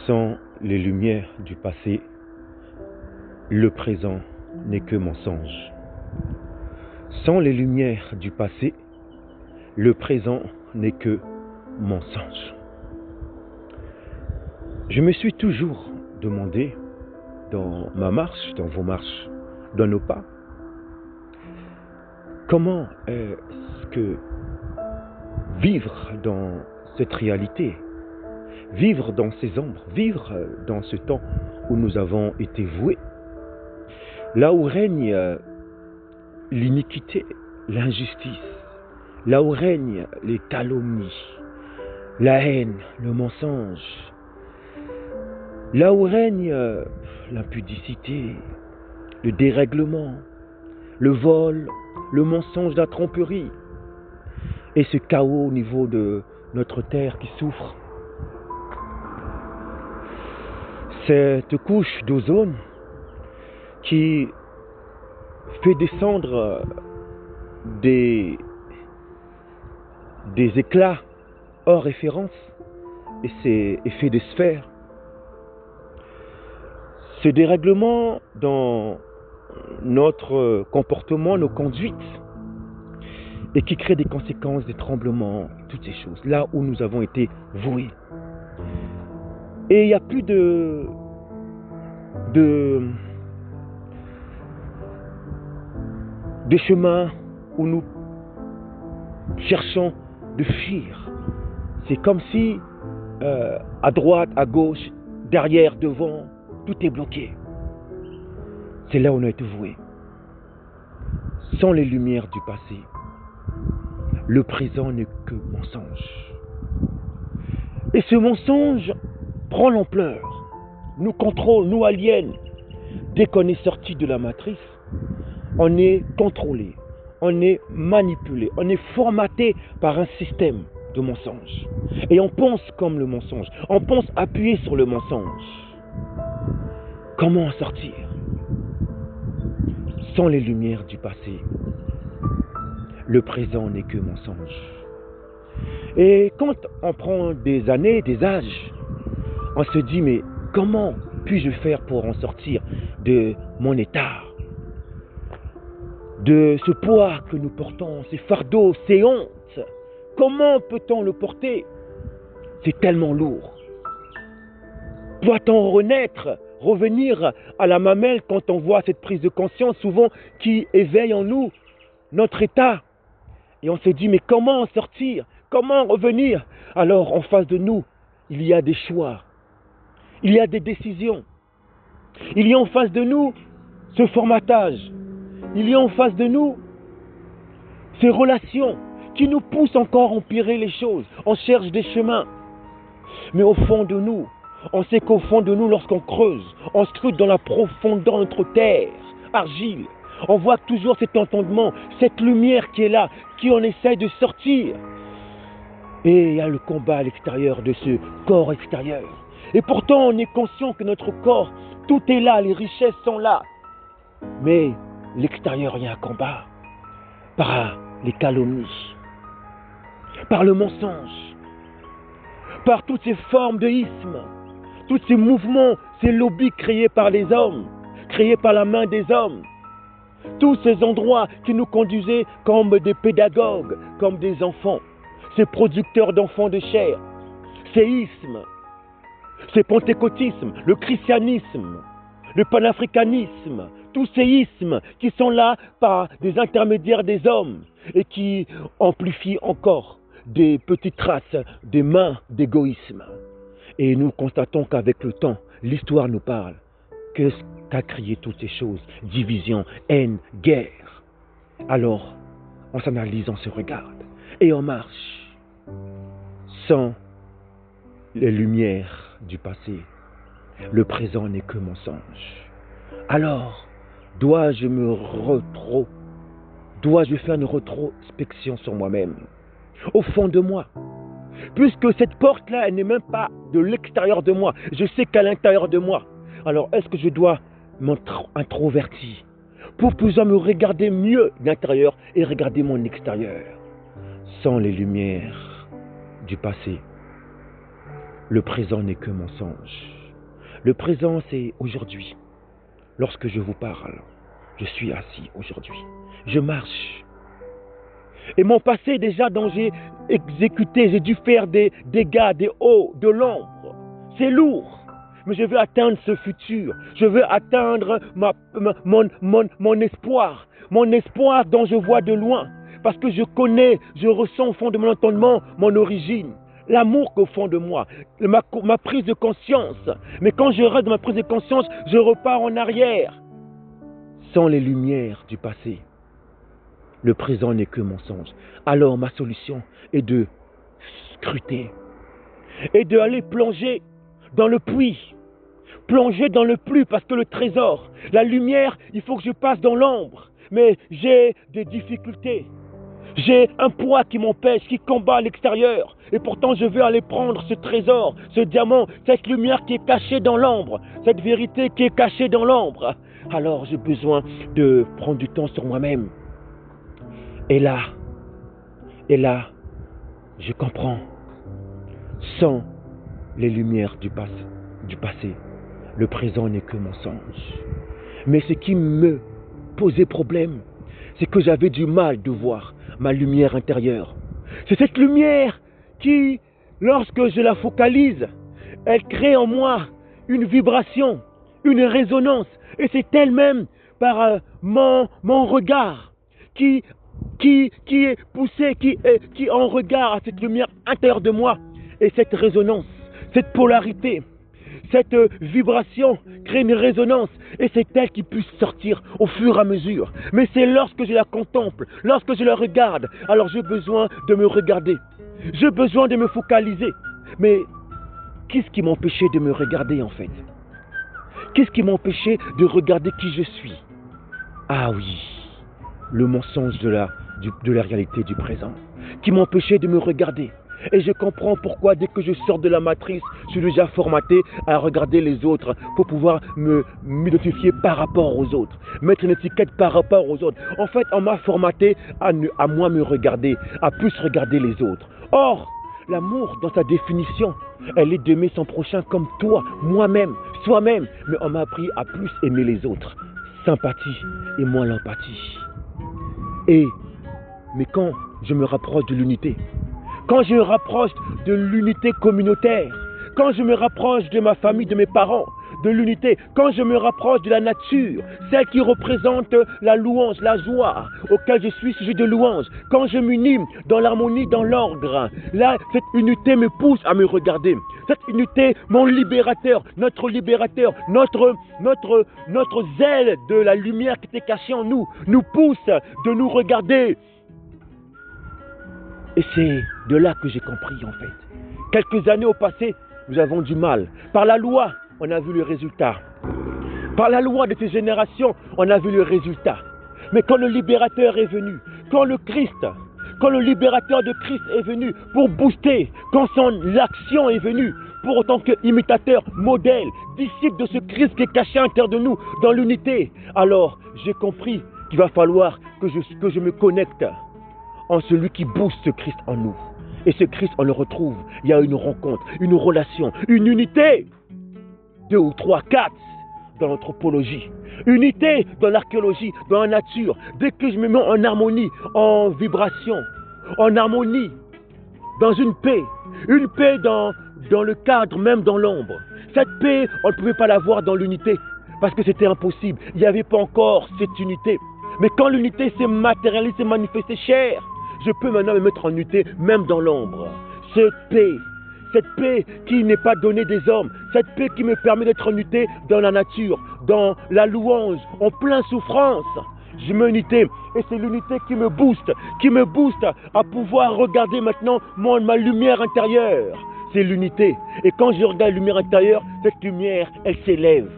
Sans les lumières du passé, le présent n'est que mensonge. Sans les lumières du passé, le présent n'est que mensonge. Je me suis toujours demandé, dans ma marche, dans vos marches, dans nos pas, comment est-ce que vivre dans cette réalité, vivre dans ces ombres, vivre dans ce temps où nous avons été voués, là où règne l'iniquité, l'injustice, là où règnent les calomnies, la haine, le mensonge, là où règne l'impudicité, le dérèglement, le vol, le mensonge, la tromperie, et ce chaos au niveau de notre terre qui souffre. Cette couche d'ozone qui fait descendre des éclats hors référence, et c'est effet de sphère. Ce dérèglement dans notre comportement, nos conduites, et qui crée des conséquences, des tremblements, toutes ces choses, là où nous avons été voués. Et il n'y a plus de chemin où nous cherchons de fuir. C'est comme si à droite, à gauche, derrière, devant, tout est bloqué. C'est là où on a été voué. Sans les lumières du passé, le présent n'est que mensonge. Et ce mensonge prend l'ampleur, nous contrôle, nous aliène. Dès qu'on est sorti de la matrice, on est contrôlé, on est manipulé, on est formaté par un système de mensonges. Et on pense comme le mensonge, on pense appuyer sur le mensonge. Comment en sortir? Sans les lumières du passé, le présent n'est que mensonge. Et quand on prend des années, des âges, on se dit, mais comment puis-je faire pour en sortir de mon état, de ce poids que nous portons, ces fardeaux, ces hontes? Comment peut-on le porter? C'est tellement lourd. Doit-on renaître, revenir à la mamelle quand on voit cette prise de conscience souvent qui éveille en nous notre état? Et on se dit, mais comment en sortir? Comment revenir? Alors, en face de nous, il y a des choix. Il y a des décisions. Il y a en face de nous ce formatage. Il y a en face de nous ces relations qui nous poussent encore à empirer les choses. On cherche des chemins. Mais au fond de nous, on sait qu'au fond de nous, lorsqu'on creuse, on scrute dans la profondeur de notre terre, argile, on voit toujours cet entendement, cette lumière qui est là, qui on essaye de sortir. Et il y a le combat à l'extérieur de ce corps extérieur. Et pourtant, on est conscient que notre corps, tout est là, les richesses sont là. Mais l'extérieur, il y a un combat par les calomnies, par le mensonge, par toutes ces formes de isme, tous ces mouvements, ces lobbies créés par les hommes, créés par la main des hommes. Tous ces endroits qui nous conduisaient comme des pédagogues, comme des enfants, ces producteurs d'enfants de chair, ces ismes, ces pentecôtismes, le christianisme, le panafricanisme, tous ces ismes qui sont là par des intermédiaires des hommes et qui amplifient encore des petites traces, des mains d'égoïsme. Et nous constatons qu'avec le temps, l'histoire nous parle. Qu'est-ce qu'a créé toutes ces choses? Division, haine, guerre. Alors, on s'analyse, on se regarde et on marche sans les lumières du passé. Le présent n'est que mensonge. Alors, dois-je faire une rétrospection sur moi-même, au fond de moi? Puisque cette porte-là, elle n'est même pas de l'extérieur de moi. Je sais qu'à l'intérieur de moi. Alors, est-ce que je dois m'introvertir pour pouvoir me regarder mieux d'intérieur et regarder mon extérieur? Sans les lumières du passé, Le présent n'est que mensonge. Le présent, c'est aujourd'hui. Lorsque je vous parle, je suis assis aujourd'hui. Je marche. Et mon passé déjà dont j'ai exécuté, j'ai dû faire des dégâts, des hauts, de l'ombre. C'est lourd. Mais je veux atteindre ce futur. Je veux atteindre mon espoir. Mon espoir dont je vois de loin. Parce que je connais, je ressens au fond de mon entendement mon origine. L'amour qu'au fond de moi, ma prise de conscience. Mais quand je reste dans ma prise de conscience, je repars en arrière. Sans les lumières du passé, le présent n'est que mensonge. Alors ma solution est de scruter et d'aller plonger dans le puits. Plonger dans le puits parce que le trésor, la lumière, il faut que je passe dans l'ombre. Mais j'ai des difficultés. J'ai un poids qui m'empêche, qui combat à l'extérieur. Et pourtant, je veux aller prendre ce trésor, ce diamant, cette lumière qui est cachée dans l'ombre, cette vérité qui est cachée dans l'ombre. Alors, j'ai besoin de prendre du temps sur moi-même. Et là, je comprends. Sans les lumières du passé, le présent n'est que mensonge. Mais ce qui me posait problème, c'est que j'avais du mal de voir ma lumière intérieure. C'est cette lumière qui, lorsque je la focalise, elle crée en moi une vibration, une résonance. Et c'est elle-même par mon regard qui est poussé, qui en regard à cette lumière intérieure de moi. Et cette résonance, cette polarité, cette vibration crée une résonance et c'est elle qui puisse sortir au fur et à mesure. Mais c'est lorsque je la contemple, lorsque je la regarde, alors j'ai besoin de me regarder. J'ai besoin de me focaliser. Mais qu'est-ce qui m'empêchait de me regarder en fait? Qu'est-ce qui m'empêchait de regarder qui je suis? Ah oui, le mensonge de la réalité du présent, qui m'empêchait de me regarder. Et je comprends pourquoi dès que je sors de la matrice, je suis déjà formaté à regarder les autres pour pouvoir m'identifier par rapport aux autres, mettre une étiquette par rapport aux autres. En fait, on m'a formaté à moi me regarder, à plus regarder les autres. Or, l'amour, dans sa définition, elle est d'aimer son prochain comme toi, moi-même, soi-même. Mais on m'a appris à plus aimer les autres. Sympathie et moins l'empathie. Mais quand je me rapproche de l'unité, quand je me rapproche de l'unité communautaire, quand je me rapproche de ma famille, de mes parents, de l'unité, quand je me rapproche de la nature, celle qui représente la louange, la joie, auquel je suis sujet de louange, quand je m'unis dans l'harmonie, dans l'ordre, là, cette unité me pousse à me regarder. Cette unité, mon libérateur, notre zèle de la lumière qui était cachée en nous pousse de nous regarder. Et c'est de là que j'ai compris en fait. Quelques années au passé, nous avons du mal. Par la loi, on a vu le résultat. Par la loi de ces générations, on a vu le résultat. Mais quand le libérateur est venu, quand le libérateur de Christ est venu pour booster, quand l'action est venue, pour autant qu'imitateur, modèle, disciple de ce Christ qui est caché à l'intérieur de nous, dans l'unité, alors j'ai compris qu'il va falloir que je me connecte en celui qui booste ce Christ en nous. Et ce Christ, on le retrouve. Il y a une rencontre, une relation, une unité. 2 ou 3, 4 dans l'anthropologie. Unité dans l'archéologie, dans la nature. Dès que je me mets en harmonie, en vibration, en harmonie, dans une paix dans le cadre, même dans l'ombre. Cette paix, on ne pouvait pas l'avoir dans l'unité parce que c'était impossible. Il n'y avait pas encore cette unité. Mais quand l'unité s'est matérialisée, s'est manifestée chère, je peux maintenant me mettre en unité, même dans l'ombre. Cette paix qui n'est pas donnée des hommes, cette paix qui me permet d'être en unité dans la nature, dans la louange, en pleine souffrance. Je me unité et c'est l'unité qui me booste à pouvoir regarder maintenant ma lumière intérieure. C'est l'unité. Et quand je regarde la lumière intérieure, cette lumière, elle s'élève.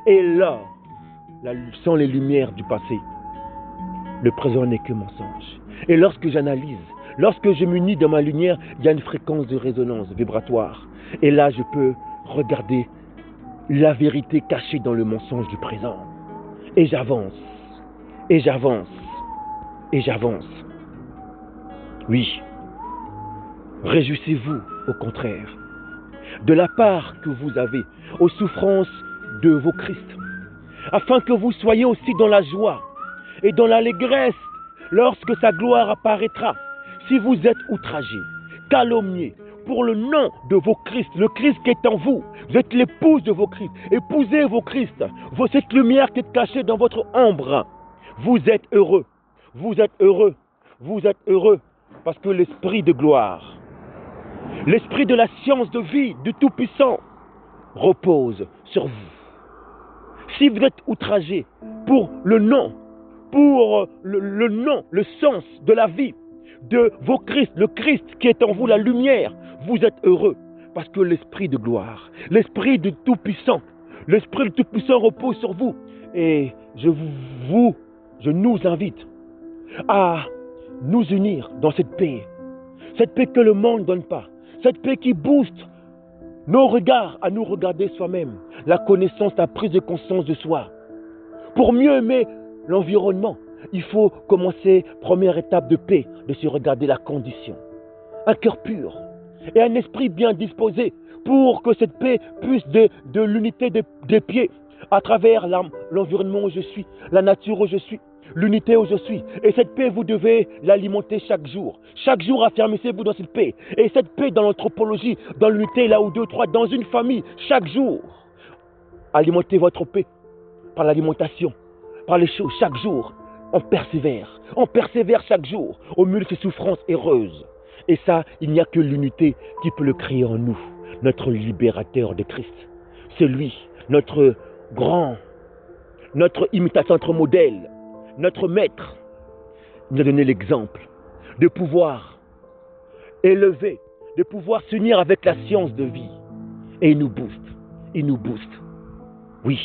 Et là, sans les lumières du passé, le présent n'est que mensonge. Et lorsque j'analyse, lorsque je m'unis dans ma lumière, il y a une fréquence de résonance vibratoire. Et là, je peux regarder la vérité cachée dans le mensonge du présent. Et j'avance. Oui. Réjouissez-vous, au contraire. de la part que vous avez aux souffrances de vos Christ, afin que vous soyez aussi dans la joie et dans l'allégresse lorsque sa gloire apparaîtra. Si vous êtes outragés, calomniés, pour le nom de vos Christ, le Christ qui est en vous, vous êtes l'épouse de vos Christ, épousez vos Christ, cette lumière qui est cachée dans votre ombre, vous êtes heureux, vous êtes heureux, vous êtes heureux, parce que l'Esprit de gloire, l'Esprit de la science de vie du Tout-Puissant repose sur vous. Si vous êtes outragés pour le nom, pour le nom, le sens de la vie de vos Christ, le Christ qui est en vous, la lumière, vous êtes heureux parce que l'Esprit de gloire, l'Esprit du Tout-Puissant, l'Esprit du Tout-Puissant repose sur vous. Et je nous invite à nous unir dans cette paix que le monde ne donne pas, cette paix qui booste nos regards à nous regarder soi-même, la connaissance, la prise de conscience de soi. Pour mieux aimer l'environnement, il faut commencer, première étape de paix, de se regarder la condition. Un cœur pur et un esprit bien disposé pour que cette paix puisse de l'unité des pieds à travers l'environnement où je suis, la nature où je suis, l'unité où je suis. Et cette paix, vous devez l'alimenter chaque jour. Chaque jour, affermissez-vous dans cette paix. Et cette paix dans l'anthropologie, dans l'unité, là où deux, trois, dans une famille, chaque jour. Alimentez votre paix par l'alimentation, par les choses, chaque jour. On persévère chaque jour au milieu de ces souffrances heureuses. Et ça, il n'y a que l'unité qui peut le créer en nous, notre libérateur de Christ. C'est lui, notre grand, notre imitateur, notre modèle, notre maître. Il nous a donné l'exemple de pouvoir élever, de pouvoir s'unir avec la science de vie. Et il nous booste. Oui,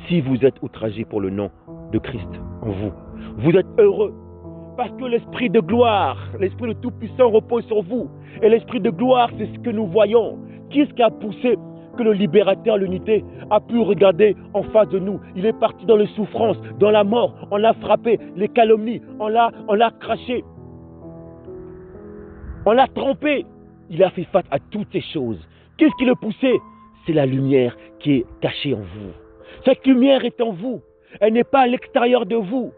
si vous êtes outragés pour le nom de Christ en vous, vous êtes heureux parce que l'Esprit de gloire, l'Esprit de Tout-Puissant repose sur vous. Et l'Esprit de gloire, c'est ce que nous voyons. Qu'est-ce qui a poussé que le libérateur, l'unité, a pu regarder en face de nous? Il est parti dans les souffrances, dans la mort, on l'a frappé, les calomnies, on l'a craché, on l'a trompé. Il a fait face à toutes ces choses. Qu'est-ce qui le poussait? C'est la lumière qui est cachée en vous. Cette lumière est en vous. Elle n'est pas à l'extérieur de vous.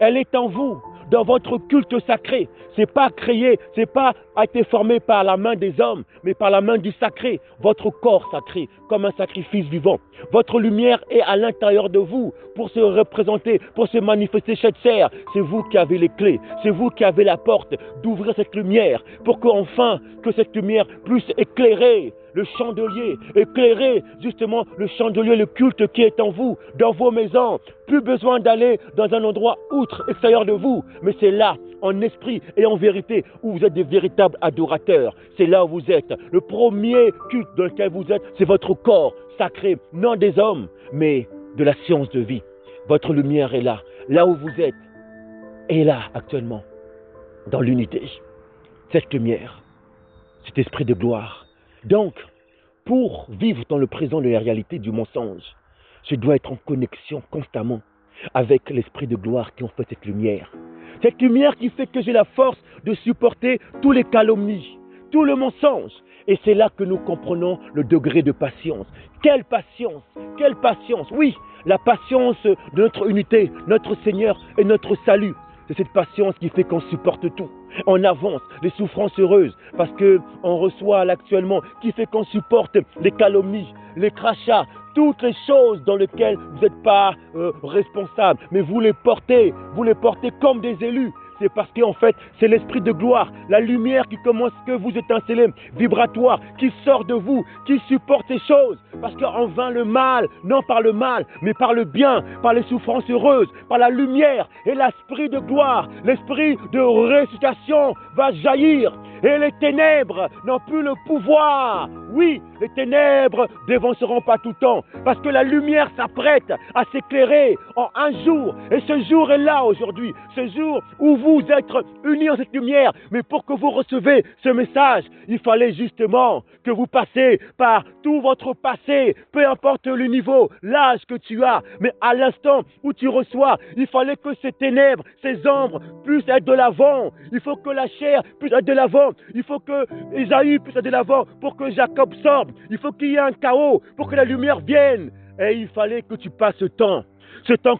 Elle est en vous, dans votre culte sacré. C'est pas créé, c'est pas été formé par la main des hommes, mais par la main du sacré. Votre corps sacré, comme un sacrifice vivant. Votre lumière est à l'intérieur de vous pour se représenter, pour se manifester cette chair. C'est vous qui avez les clés, c'est vous qui avez la porte d'ouvrir cette lumière pour qu'enfin, que cette lumière puisse éclairer le chandelier, éclairer justement le chandelier, le culte qui est en vous, dans vos maisons. Plus besoin d'aller dans un endroit outre, extérieur de vous, mais c'est là, en esprit et en vérité, où vous êtes des véritables adorateurs. C'est là où vous êtes. Le premier culte dans lequel vous êtes, c'est votre corps sacré, non des hommes, mais de la science de vie. Votre lumière est là, là où vous êtes, est là actuellement, dans l'unité. Cette lumière, cet esprit de gloire. Donc, pour vivre dans le présent de la réalité du mensonge, je dois être en connexion constamment avec l'esprit de gloire qui en fait cette lumière. Cette lumière qui fait que j'ai la force de supporter tous les calomnies, tout le mensonge. Et c'est là que nous comprenons le degré de patience. Quelle patience! Quelle patience! Oui, la patience de notre unité, notre Seigneur et notre salut. C'est cette patience qui fait qu'on supporte tout. On avance, les souffrances heureuses, parce qu'on reçoit actuellement, qui fait qu'on supporte les calomnies, les crachats, toutes les choses dans lesquelles vous n'êtes pas responsable, mais vous les portez comme des élus. C'est parce qu'en fait, c'est l'esprit de gloire, la lumière qui commence, que vous étincelez, vibratoire, qui sort de vous, qui supporte ces choses. Parce qu'en vain le mal, non par le mal, mais par le bien, par les souffrances heureuses, par la lumière et l'esprit de gloire, l'esprit de ressuscitation va jaillir. Et les ténèbres n'ont plus le pouvoir. Oui, les ténèbres dévanceront pas tout le temps, parce que la lumière s'apprête à s'éclairer en un jour. Et ce jour est là aujourd'hui, ce jour où vous êtes unis en cette lumière. Mais pour que vous recevez ce message, il fallait justement que vous passez par tout votre passé, peu importe le niveau, l'âge que tu as. Mais à l'instant où tu reçois, il fallait que ces ténèbres, ces ombres puissent être de l'avant. Il faut que la chair puisse être de l'avant. l'avant. Il faut que Ésaü puisse aller de l'avant pour que Jacob sorte. Il faut qu'il y ait un chaos pour que la lumière vienne. Et il fallait que tu passes ce temps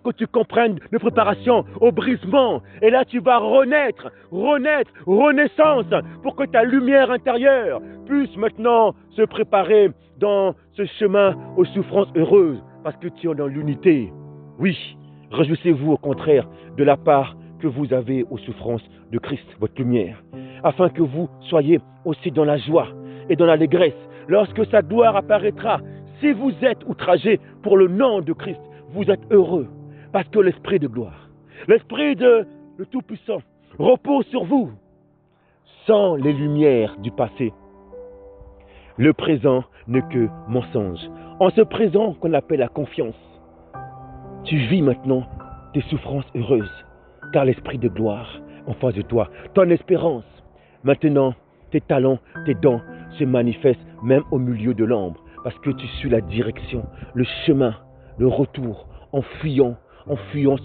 que tu comprennes de préparation au brisement. Et là, tu vas renaître, renaissance, pour que ta lumière intérieure puisse maintenant se préparer dans ce chemin aux souffrances heureuses, parce que tu es dans l'unité. Oui, réjouissez-vous au contraire de la part que vous avez aux souffrances de Christ, votre lumière, afin que vous soyez aussi dans la joie et dans l'allégresse lorsque sa gloire apparaîtra. Si vous êtes outragés pour le nom de Christ, vous êtes heureux, parce que l'Esprit de gloire, l'Esprit de le Tout-Puissant repose sur vous. Sans les lumières du passé, le présent n'est que mensonge. En ce présent qu'on appelle la confiance, tu vis maintenant tes souffrances heureuses, car l'Esprit de gloire en face de toi, ton espérance. Maintenant, tes talents, tes dons se manifestent même au milieu de l'ombre, parce que tu suis la direction, le chemin, le retour, en fuyant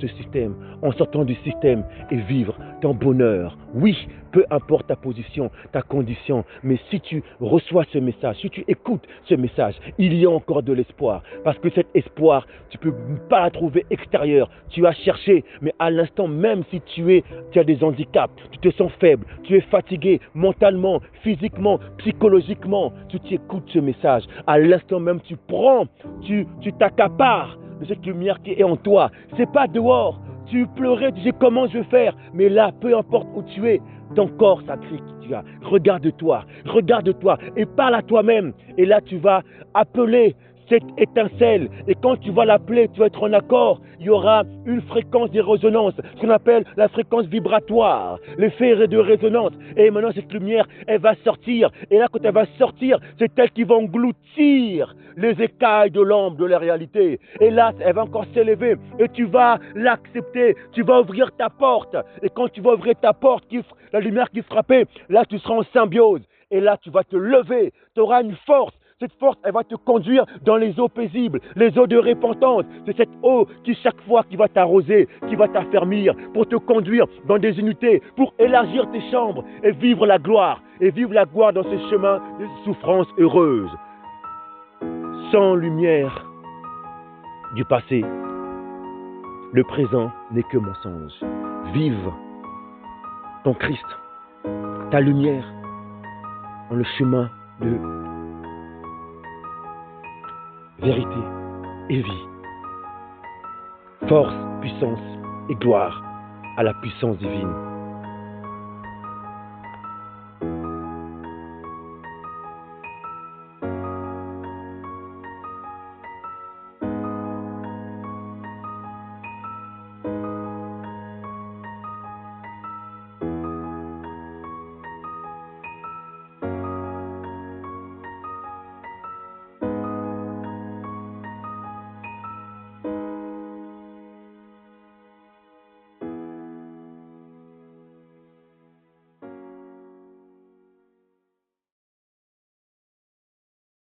ce système, en sortant du système et vivre ton bonheur. Oui, peu importe ta position, ta condition, mais si tu reçois ce message, si tu écoutes ce message, il y a encore de l'espoir. Parce que cet espoir, tu ne peux pas la trouver extérieur. Tu as cherché, mais à l'instant même si tu as des handicaps, tu te sens faible, tu es fatigué mentalement, physiquement, psychologiquement, tu écoutes ce message. À l'instant même, tu prends, tu t'accapares de cette lumière qui est en toi. C'est pas dehors. Tu pleurais, tu disais comment je vais faire. Mais là, peu importe où tu es, ton corps sacré que tu as. Regarde-toi et parle à toi-même. Et là, tu vas appeler cette étincelle. Et quand tu vas l'appeler, tu vas être en accord. Il y aura une fréquence de résonance, ce qu'on appelle la fréquence vibratoire, l'effet de résonance. Et maintenant, cette lumière, elle va sortir. Et là, quand elle va sortir, c'est elle qui va engloutir les écailles de l'ombre de la réalité. Et là, elle va encore s'élever. Et tu vas l'accepter. Tu vas ouvrir ta porte. Et quand tu vas ouvrir ta porte, la lumière qui frappait, là, tu seras en symbiose. Et là, tu vas te lever. Tu auras une force. Cette force, elle va te conduire dans les eaux paisibles, les eaux de repentance. C'est cette eau qui, chaque fois, qui va t'arroser, qui va t'affermir, pour te conduire dans des unités, pour élargir tes chambres et vivre la gloire. Et vivre la gloire dans ces chemins de souffrances heureuses. Sans lumière du passé, le présent n'est que mensonge. Vive ton Christ, ta lumière, dans le chemin de vérité et vie. Force, puissance et gloire à la puissance divine.